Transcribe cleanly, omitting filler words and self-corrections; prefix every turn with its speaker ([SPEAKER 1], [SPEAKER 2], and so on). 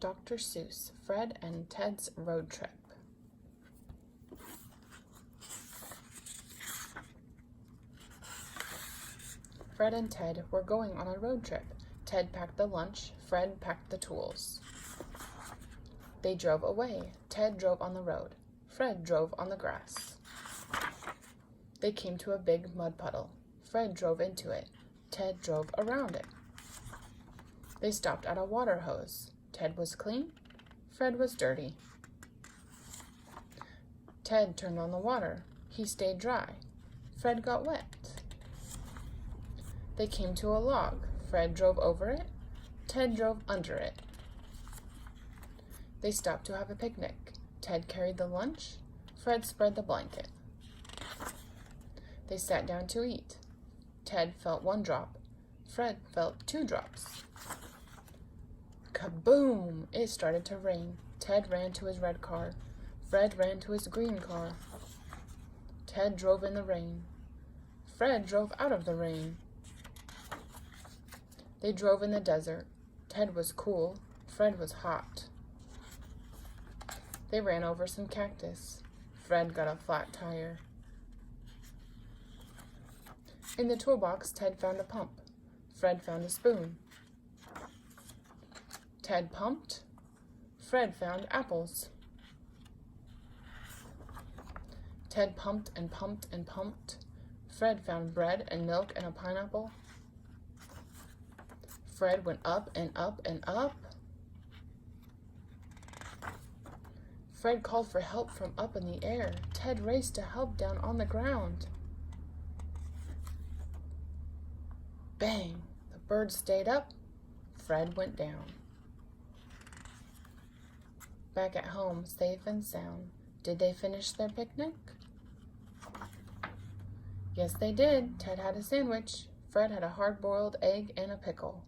[SPEAKER 1] Dr. Seuss, Fred and Ted's Road Trip. Fred and Ted were going on a road trip. Ted packed the lunch, Fred packed the tools. They drove away. Ted drove on the road. Fred drove on the grass. They came to a big mud puddle. Fred drove into it. Ted drove around it. They stopped at a water hose. Ted was clean. Fred was dirty. Ted turned on the water. He stayed dry. Fred got wet. They came to a log. Fred drove over it. Ted drove under it. They stopped to have a picnic. Ted carried the lunch. Fred spread the blanket. They sat down to eat. Ted felt 1 drop. Fred felt 2 drops. Kaboom! It started to rain. Ted ran to his red car. Fred ran to his green car. Ted drove in the rain. Fred drove out of the rain. They drove in the desert. Ted was cool. Fred was hot. They ran over some cactus. Fred got a flat tire. In the toolbox, Ted found a pump. Fred found a spoon. Ted pumped. Fred found apples. Ted pumped and pumped and pumped. Fred found bread and milk and a pineapple. Fred went up and up and up. Fred called for help from up in the air. Ted raced to help down on the ground. Bang! The bird stayed up. Fred went down. Back at home, safe and sound. Did they finish their picnic? Yes, they did. Ted had a sandwich. Fred had a hard-boiled egg and a pickle.